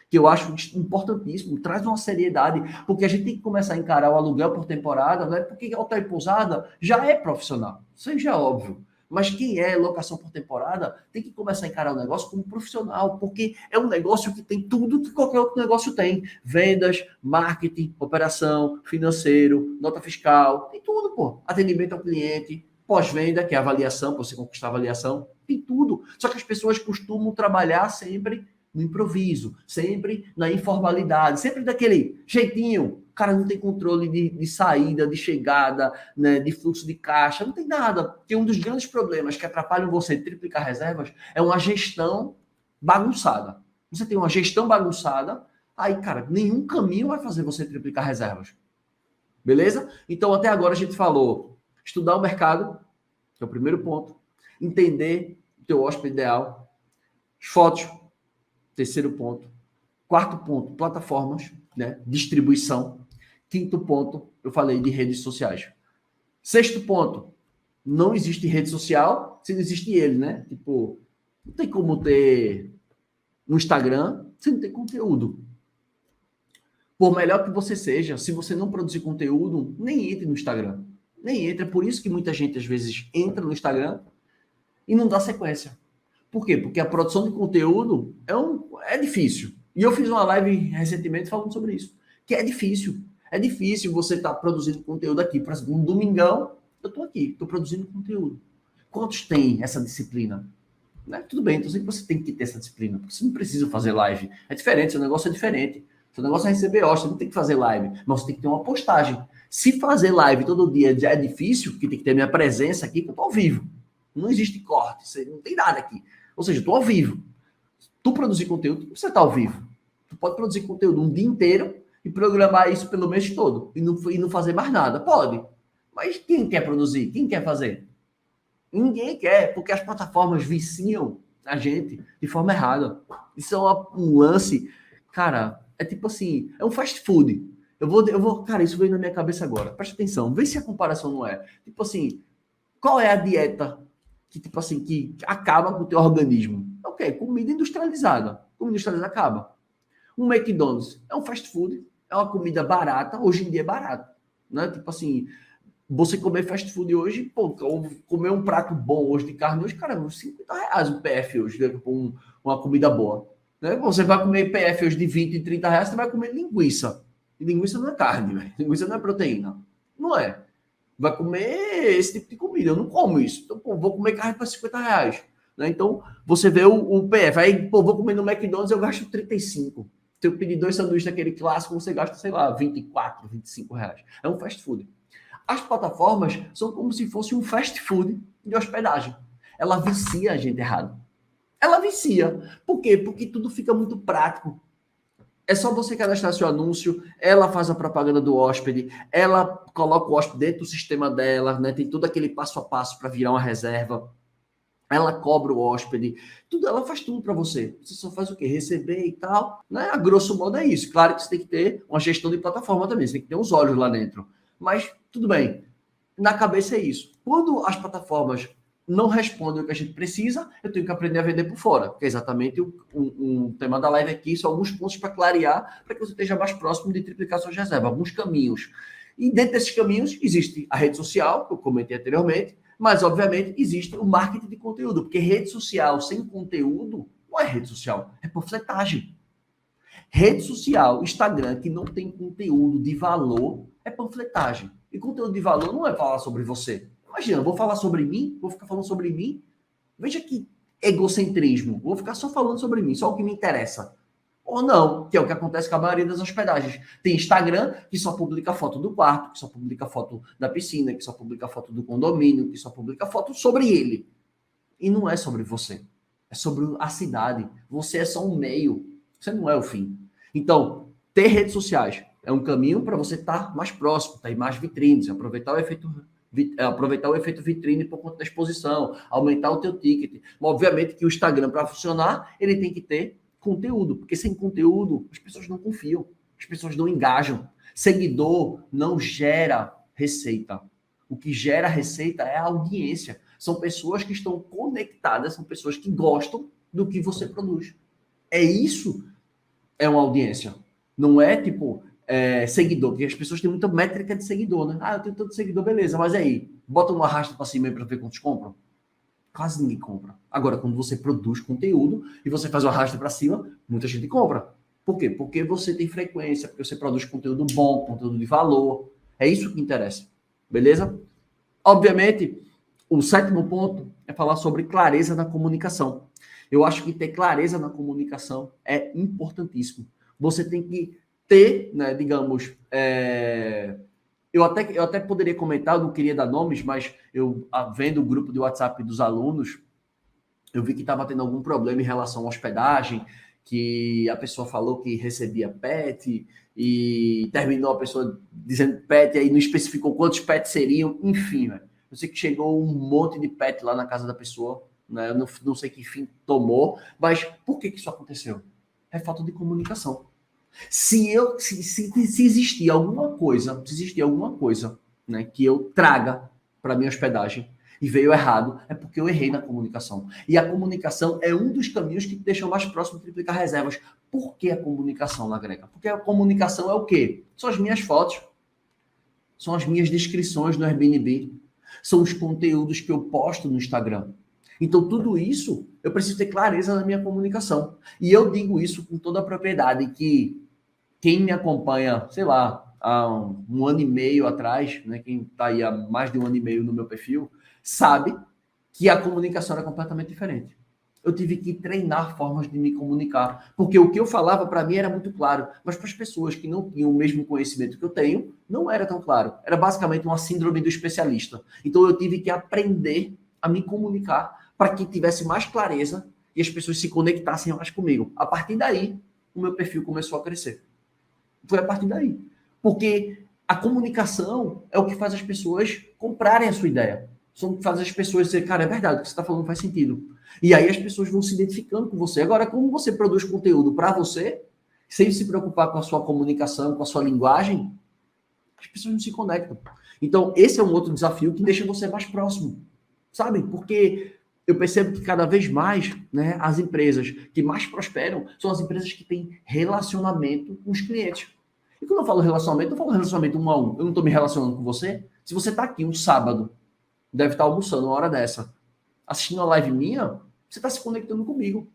Que eu acho importantíssimo. Traz uma seriedade. Porque a gente tem que começar a encarar o aluguel por temporada, né? Porque hotel e pousada já é profissional. Isso aí já é óbvio. Mas quem é locação por temporada tem que começar a encarar o negócio como profissional, porque é um negócio que tem tudo que qualquer outro negócio tem. Vendas, marketing, operação, financeiro, nota fiscal, tem tudo, pô. Atendimento ao cliente, pós-venda, que é a avaliação, para você conquistar a avaliação, tem tudo. Só que as pessoas costumam trabalhar sempre no improviso, sempre na informalidade, sempre daquele jeitinho. O cara não tem controle de saída, de chegada, né, de fluxo de caixa, não tem nada. Porque um dos grandes problemas que atrapalham você triplicar reservas é uma gestão bagunçada. Você tem uma gestão bagunçada, aí, cara, nenhum caminho vai fazer você triplicar reservas. Beleza? Então, até agora a gente falou estudar o mercado, que é o primeiro ponto, entender o teu hóspede ideal, fotos, terceiro ponto. Quarto ponto, plataformas, né? Distribuição. Quinto ponto, eu falei de redes sociais. Sexto ponto, não existe rede social se não existe ele, né? Tipo, não tem como ter no Instagram se não tem conteúdo. Por melhor que você seja, se você não produzir conteúdo, nem entre no Instagram. Nem entra. É por isso que muita gente, às vezes, entra no Instagram e não dá sequência. Por quê? Porque a produção de conteúdo é difícil. E eu fiz uma live recentemente falando sobre isso. Que é difícil. É difícil você estar produzindo conteúdo aqui. Por exemplo, um domingão, eu estou aqui, estou produzindo conteúdo. Quantos tem essa disciplina? Né? Tudo bem, então você tem que ter essa disciplina. Porque você não precisa fazer live. É diferente, seu negócio é diferente. Seu negócio é receber hóstia, você não tem que fazer live. Mas você tem que ter uma postagem. Se fazer live todo dia já é difícil, porque tem que ter minha presença aqui, que eu estou ao vivo. Não existe corte, não tem nada aqui. Ou seja, eu estou ao vivo. Tu produzir conteúdo, você está ao vivo. Tu pode produzir conteúdo um dia inteiro e programar isso pelo mês todo. E não fazer mais nada. Pode. Mas quem quer produzir? Quem quer fazer? Ninguém quer, porque as plataformas viciam a gente de forma errada. Isso é um lance, cara, é tipo assim, é um fast food. Cara, isso veio na minha cabeça agora. Presta atenção, vê se a comparação não é. Tipo assim, qual é a dieta que, tipo assim, que acaba com o teu organismo? Ok, comida industrializada. Comida industrializada acaba. Um McDonald's é um fast food, é uma comida barata, hoje em dia é barato. Né? Tipo assim, você comer fast food hoje, pô, comer um prato bom hoje de carne hoje, cara, uns R$50 um PF hoje, né? Uma comida boa. Né? Você vai comer PF hoje de 20 e 30 reais, você vai comer linguiça. E linguiça não é carne, véio. Linguiça não é proteína. Não é. Vai comer esse tipo de comida. Eu não como isso. Então, pô, vou comer carne para R$50. Né? Então, você vê o PF. Aí, pô, vou comer no McDonald's, eu gasto 35. Se eu pedir 2 sanduíches daquele clássico, você gasta, sei lá, 24, R$25. É um fast food. As plataformas são como se fosse um fast food de hospedagem. Ela vicia a gente errado. Ela vicia. Por quê? Porque tudo fica muito prático. É só você cadastrar seu anúncio, ela faz a propaganda do hóspede, ela coloca o hóspede dentro do sistema dela, né? Tem todo aquele passo a passo para virar uma reserva. ela cobra o hóspede, tudo, ela faz tudo para você. Você só faz o quê? Receber e tal, né? A grosso modo é isso. Claro que você tem que ter uma gestão de plataforma também, você tem que ter uns olhos lá dentro. Mas tudo bem, na cabeça é isso. Quando as plataformas não respondem o que a gente precisa, eu tenho que aprender a vender por fora, que é exatamente o tema da live aqui, são alguns pontos para clarear, para que você esteja mais próximo de triplicar suas reservas, alguns caminhos. E dentro desses caminhos existe a rede social, que eu comentei anteriormente, mas, obviamente, existe o marketing de conteúdo, porque rede social sem conteúdo não é rede social, é panfletagem. Rede social, Instagram, que não tem conteúdo de valor, é panfletagem. E conteúdo de valor não é falar sobre você. Imagina, eu vou falar sobre mim, vou ficar falando sobre mim. Veja que egocentrismo. Vou ficar só falando sobre mim, só o que me interessa. Ou não, que é o que acontece com a maioria das hospedagens. Tem Instagram que só publica foto do quarto, que só publica foto da piscina, que só publica foto do condomínio, que só publica foto sobre ele. E não é sobre você. É sobre a cidade. Você é só um meio. Você não é o fim. Então, ter redes sociais é um caminho para você estar mais próximo, ter mais vitrines, aproveitar o efeito vitrine por conta da exposição, aumentar o teu ticket. Obviamente que o Instagram, para funcionar, ele tem que ter conteúdo, porque sem conteúdo as pessoas não confiam, as pessoas não engajam. Seguidor não gera receita. O que gera receita é a audiência. São pessoas que estão conectadas, são pessoas que gostam do que você produz. É isso, é uma audiência. Não é tipo seguidor, porque as pessoas têm muita métrica de seguidor, né? Ah, eu tenho tanto seguidor, beleza, mas aí, bota uma arrasta para cima aí para ver quantos compram. Quase ninguém compra. Agora, quando você produz conteúdo e você faz o arrasto para cima, muita gente compra. Por quê? Porque você tem frequência, porque você produz conteúdo bom, conteúdo de valor. É isso que interessa. Beleza? Obviamente, o 7º ponto é falar sobre clareza na comunicação. Eu acho que ter clareza na comunicação é importantíssimo. Você tem que ter, né, digamos, eu até poderia comentar, eu não queria dar nomes, mas eu vendo o grupo de WhatsApp dos alunos, eu vi que estava tendo algum problema em relação à hospedagem, que a pessoa falou que recebia pet e terminou a pessoa dizendo pet, e aí não especificou quantos pets seriam, enfim, né? Eu sei que chegou um monte de pet lá na casa da pessoa, né? Eu não sei que fim tomou, mas por que isso aconteceu? É falta de comunicação. Se existir alguma coisa, né, que eu traga para minha hospedagem e veio errado, é porque eu errei na comunicação. E a comunicação é um dos caminhos que te deixam mais próximo de triplicar reservas. Por que a comunicação, Lagrega? Porque a comunicação é o quê? São as minhas fotos, são as minhas descrições no Airbnb, são os conteúdos que eu posto no Instagram. Então, tudo isso, eu preciso ter clareza na minha comunicação. E eu digo isso com toda a propriedade, que quem me acompanha, sei lá, há um ano e meio atrás, né, quem está aí há mais de um ano e meio no meu perfil, sabe que a comunicação era completamente diferente. Eu tive que treinar formas de me comunicar, porque o que eu falava para mim era muito claro, mas para as pessoas que não tinham o mesmo conhecimento que eu tenho, não era tão claro. Era basicamente uma síndrome do especialista. Então eu tive que aprender a me comunicar para que tivesse mais clareza e as pessoas se conectassem mais comigo. A partir daí, o meu perfil começou a crescer. Foi a partir daí. Porque a comunicação é o que faz as pessoas comprarem a sua ideia. Só que faz as pessoas dizer, cara, é verdade, o que você está falando faz sentido. E aí as pessoas vão se identificando com você. Agora, como você produz conteúdo para você, sem se preocupar com a sua comunicação, com a sua linguagem, as pessoas não se conectam. Então, esse é um outro desafio que deixa você mais próximo, sabe? Porque eu percebo que cada vez mais, né, as empresas que mais prosperam são as empresas que têm relacionamento com os clientes. E quando eu falo relacionamento, eu falo relacionamento 1 a 1. Eu não estou me relacionando com você. Se você está aqui um sábado, deve estar almoçando uma hora dessa, assistindo uma live minha, você está se conectando comigo.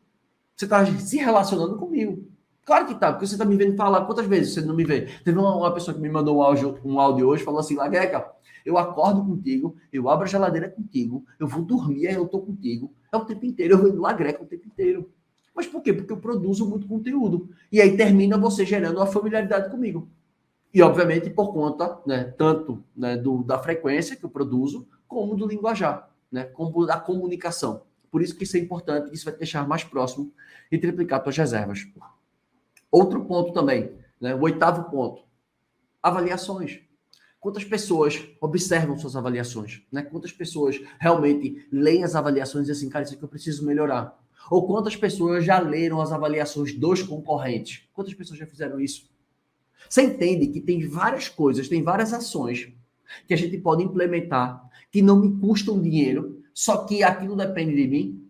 Você está se relacionando comigo. Claro que tá, porque você está me vendo falar. Quantas vezes você não me vê? Teve uma pessoa que me mandou um áudio hoje, falou assim, Lagueca, eu acordo contigo, eu abro a geladeira contigo, eu vou dormir, aí eu tô contigo. É o tempo inteiro, eu vou indo Greca o tempo inteiro. Mas por quê? Porque eu produzo muito conteúdo. E aí termina você gerando uma familiaridade comigo. E, obviamente, por conta, né, tanto, né, da frequência que eu produzo, como do linguajar, né, como da comunicação. Por isso que isso é importante, isso vai te deixar mais próximo e triplicar suas reservas. Outro ponto também, né, o 8º ponto, avaliações. Quantas pessoas observam suas avaliações, né? Quantas pessoas realmente leem as avaliações e dizem assim, cara, isso aqui eu preciso melhorar. Ou quantas pessoas já leram as avaliações dos concorrentes? Quantas pessoas já fizeram isso? Você entende que tem várias coisas, tem várias ações que a gente pode implementar que não me custam dinheiro, só que aquilo depende de mim?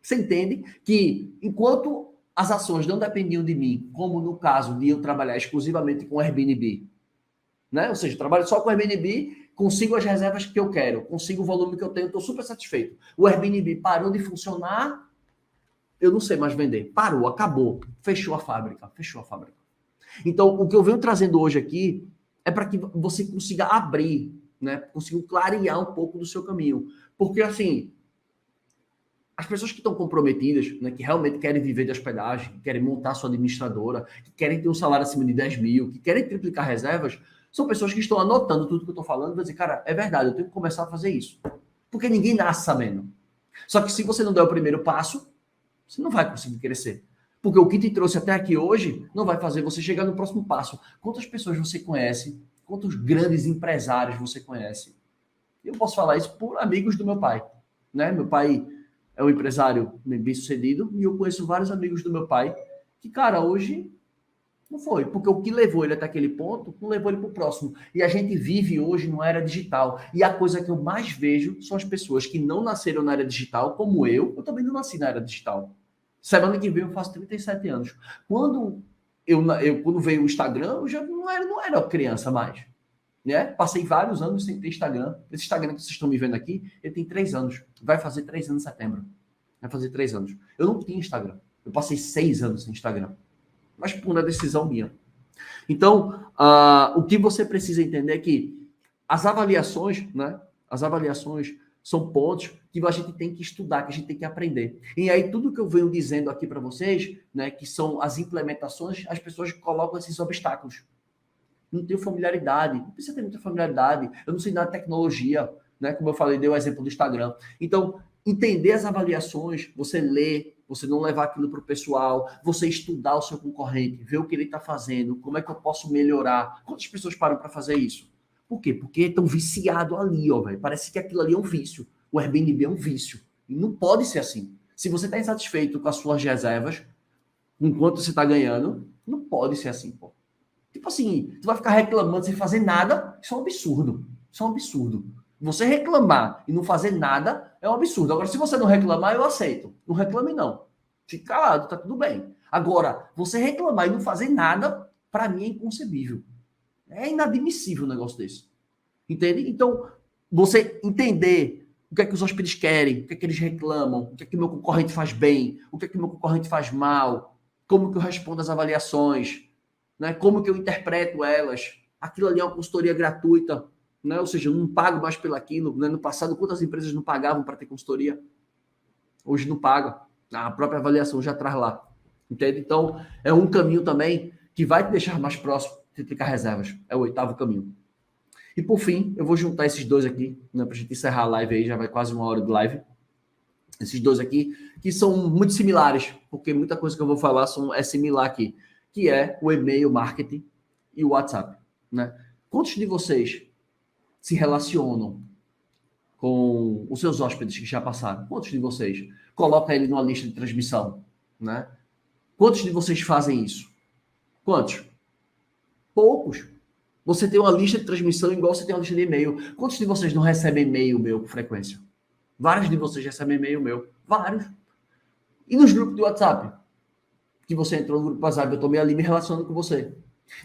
Você entende que enquanto as ações não dependiam de mim, como no caso de eu trabalhar exclusivamente com Airbnb, né? Ou seja, trabalho só com Airbnb, consigo as reservas que eu quero, consigo o volume que eu tenho, estou super satisfeito. O Airbnb parou de funcionar, eu não sei mais vender. Parou, acabou, fechou a fábrica, fechou a fábrica. Então, o que eu venho trazendo hoje aqui é para que você consiga abrir, né? Consiga clarear um pouco do seu caminho. Porque, assim, as pessoas que estão comprometidas, né, que realmente querem viver de hospedagem, que querem montar sua administradora, que querem ter um salário acima de 10 mil, que querem triplicar reservas, são pessoas que estão anotando tudo que eu estou falando e vão dizer, cara, é verdade, eu tenho que começar a fazer isso. Porque ninguém nasce sabendo. Só que se você não der o primeiro passo, você não vai conseguir crescer. Porque o que te trouxe até aqui hoje não vai fazer você chegar no próximo passo. Quantas pessoas você conhece? Quantos grandes empresários você conhece? Eu posso falar isso por amigos do meu pai. Né? Meu pai é um empresário bem-sucedido e eu conheço vários amigos do meu pai que, cara, hoje não foi. Porque o que levou ele até aquele ponto não levou ele para o próximo. E a gente vive hoje numa era digital. E a coisa que eu mais vejo são as pessoas que não nasceram na era digital, como eu também não nasci na era digital. Semana que vem eu faço 37 anos. Quando quando veio o Instagram, eu já não era criança mais. Né? Passei vários anos sem ter Instagram. Esse Instagram que vocês estão me vendo aqui, ele tem 3 anos. Vai fazer 3 anos em setembro. Vai fazer 3 anos. Eu não tinha Instagram. Eu passei 6 anos sem Instagram. Mas por uma decisão minha. Então, o que você precisa entender é que as avaliações, né? As avaliações são pontos que a gente tem que estudar, que a gente tem que aprender. E aí, tudo que eu venho dizendo aqui para vocês, né, que são as implementações, as pessoas colocam esses obstáculos. Não tenho familiaridade, não precisa ter muita familiaridade, eu não sei nada de tecnologia, né? Como eu falei, dei o exemplo do Instagram. Então, entender as avaliações, você ler, você não levar aquilo para o pessoal, você estudar o seu concorrente, ver o que ele está fazendo, como é que eu posso melhorar. Quantas pessoas param para fazer isso? Por quê? Porque estão viciados ali, ó, velho. Parece que aquilo ali é um vício. O Airbnb é um vício. E não pode ser assim. Se você está insatisfeito com as suas reservas, enquanto você está ganhando, não pode ser assim, pô. Tipo assim, tu vai ficar reclamando sem fazer nada, isso é um absurdo. Isso é um absurdo. Você reclamar e não fazer nada é um absurdo. Agora, se você não reclamar, eu aceito. Não reclame, não. Fique calado, tá tudo bem. Agora, você reclamar e não fazer nada, para mim é inconcebível. É inadmissível um negócio desse. Entende? Então, você entender o que é que os hóspedes querem, o que é que eles reclamam, o que é que o meu concorrente faz bem, o que é que o meu concorrente faz mal, como que eu respondo às avaliações, né? Como que eu interpreto elas. Aquilo ali é uma consultoria gratuita, né? Ou seja, eu não pago mais pelo aquilo. Né? No passado, quantas empresas não pagavam para ter consultoria? Hoje não paga. A própria avaliação já traz lá. Entende? Então, é um caminho também que vai te deixar mais próximo de triplicar reservas. É o 8º caminho. E por fim, eu vou juntar esses dois aqui, né, para a gente encerrar a live aí, já vai quase 1 hora de live. Esses dois aqui, que são muito similares, porque muita coisa que eu vou falar é similar aqui, que é o e-mail marketing e o WhatsApp. Né? Quantos de vocês se relacionam com os seus hóspedes que já passaram? Quantos de vocês? Coloca ele numa lista de transmissão. Né? Quantos de vocês fazem isso? Quantos? Poucos. Você tem uma lista de transmissão igual você tem uma lista de e-mail. Quantos de vocês não recebem e-mail meu com frequência? Vários de vocês recebem e-mail meu. Vários. E nos grupos de WhatsApp? Que você entrou no grupo de WhatsApp, eu estou meio ali me relacionando com você.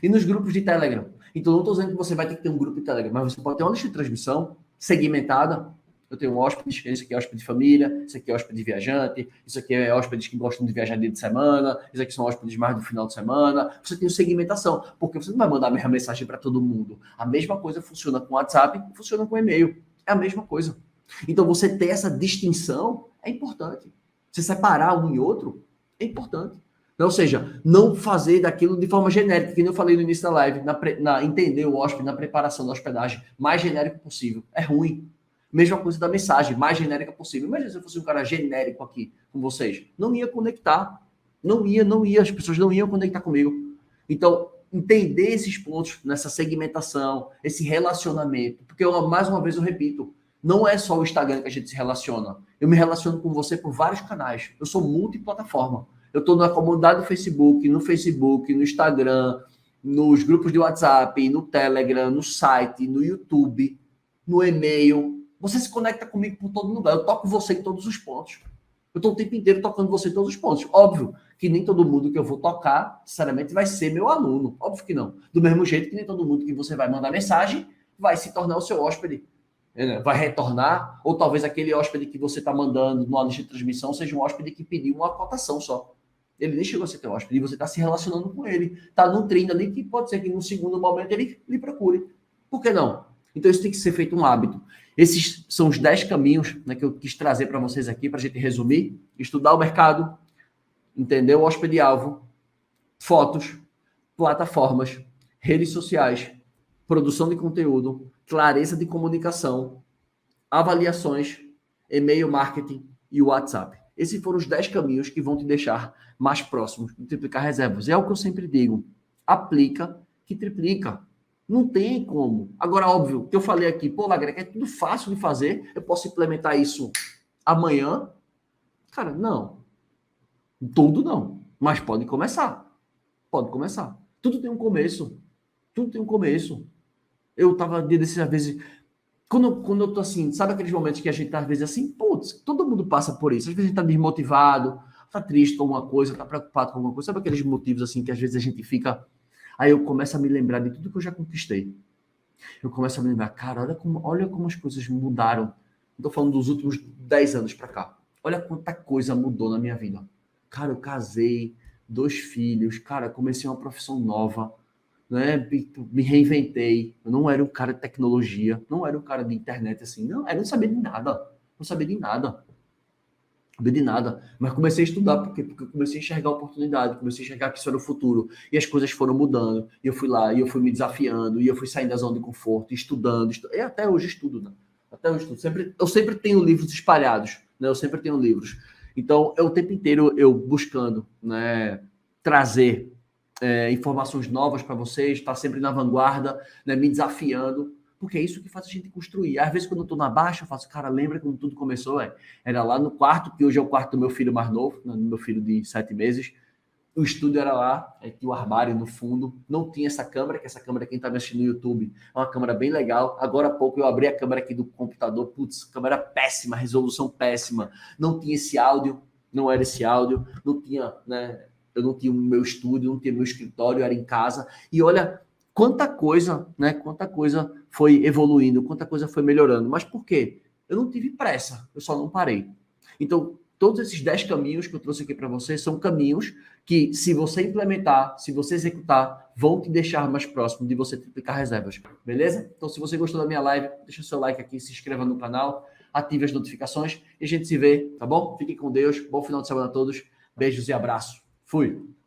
E nos grupos de Telegram? Então, não estou dizendo que você vai ter que ter um grupo de Telegram, mas você pode ter uma lista de transmissão segmentada. Eu tenho um hóspede, esse aqui é hóspede de família, esse aqui é hóspede de viajante, isso aqui é hóspedes que gostam de viajar dia de semana, isso aqui são hóspedes mais do final de semana. Você tem segmentação, porque você não vai mandar a mesma mensagem para todo mundo. A mesma coisa funciona com WhatsApp, funciona com e-mail. É a mesma coisa. Então, você ter essa distinção é importante. Você separar um e outro é importante. Ou seja, não fazer daquilo de forma genérica, que nem eu falei no início da live, entender o hóspede na preparação da hospedagem mais genérico possível. É ruim. Mesma coisa da mensagem, mais genérica possível. Imagina se eu fosse um cara genérico aqui com vocês. Não ia conectar. Não ia. As pessoas não iam conectar comigo. Então, entender esses pontos nessa segmentação, esse relacionamento, porque mais uma vez eu repito, não é só o Instagram que a gente se relaciona. Eu me relaciono com você por vários canais. Eu sou multiplataforma. Eu estou na comunidade do Facebook, no Instagram, nos grupos de WhatsApp, no Telegram, no site, no YouTube, no e-mail. Você se conecta comigo por todo lugar. Eu toco você em todos os pontos. Eu estou o tempo inteiro tocando você em todos os pontos. Óbvio que nem todo mundo que eu vou tocar, sinceramente, vai ser meu aluno. Óbvio que não. Do mesmo jeito que nem todo mundo que você vai mandar mensagem vai se tornar o seu hóspede. Vai retornar, ou talvez aquele hóspede que você está mandando numa lista de transmissão seja um hóspede que pediu uma cotação só. Ele nem chegou a ser teu hóspede, e você está se relacionando com ele, está nutrindo ali, que pode ser que num segundo momento ele lhe procure. Por que não? Então isso tem que ser feito um hábito. Esses são os 10 caminhos, né, que eu quis trazer para vocês aqui, para a gente resumir. Estudar o mercado, entender o hóspede-alvo, fotos, plataformas, redes sociais, produção de conteúdo, clareza de comunicação, avaliações, e-mail marketing e WhatsApp. Esses foram os 10 caminhos que vão te deixar mais próximos de triplicar reservas. É o que eu sempre digo. Aplica que triplica. Não tem como. Agora, óbvio, que eu falei aqui, pô, Lagreca, é tudo fácil de fazer, eu posso implementar isso amanhã? Cara, não. Tudo não. Mas pode começar. Pode começar. Tudo tem um começo. Tudo tem um começo. Eu tava às vezes... Quando eu tô assim, sabe aqueles momentos que a gente tá às vezes assim, putz, todo mundo passa por isso. Às vezes a gente tá desmotivado, tá triste com alguma coisa, tá preocupado com alguma coisa. Sabe aqueles motivos assim que às vezes a gente fica... Aí eu começo a me lembrar de tudo que eu já conquistei. Eu começo a me lembrar, cara, olha como as coisas mudaram. Estou falando dos últimos 10 anos para cá. Olha quanta coisa mudou na minha vida. Cara, eu casei, 2 filhos, cara, comecei uma profissão nova, né? Me reinventei. Eu não era um cara de tecnologia, não era um cara de internet assim, não, eu não sabia de nada. Não sabia de nada. De nada, mas comecei a estudar, por quê? Porque eu comecei a enxergar a oportunidade, comecei a enxergar que isso era o futuro, e as coisas foram mudando, e eu fui lá, e eu fui me desafiando, e eu fui saindo da zona de conforto, estudando, e até hoje estudo, né? Até hoje estudo, eu sempre tenho livros espalhados, né? Eu sempre tenho livros, então o tempo inteiro eu buscando, né, trazer informações novas para vocês, estar sempre na vanguarda, né, me desafiando, porque é isso que faz a gente construir. Às vezes, quando eu tô na baixa, eu faço, cara, lembra como tudo começou? Era lá no quarto, que hoje é o quarto do meu filho mais novo, né, meu filho de 7 meses. O estúdio era lá, tinha o armário no fundo, não tinha essa câmera, que essa câmera, quem tá me assistindo no YouTube, é uma câmera bem legal. Agora há pouco eu abri a câmera aqui do computador, putz, câmera péssima, resolução péssima. Não tinha esse áudio, não era esse áudio, não tinha, né? Eu não tinha o meu estúdio, não tinha meu escritório, eu era em casa. E olha quanta coisa, né? Quanta coisa foi evoluindo, quanta coisa foi melhorando. Mas por quê? Eu não tive pressa, eu só não parei. Então, todos esses 10 caminhos que eu trouxe aqui para você são caminhos que, se você implementar, se você executar, vão te deixar mais próximo de você triplicar reservas. Beleza? Então, se você gostou da minha live, deixa o seu like aqui, se inscreva no canal, ative as notificações e a gente se vê, tá bom? Fiquem com Deus, bom final de semana a todos, beijos e abraço. Fui!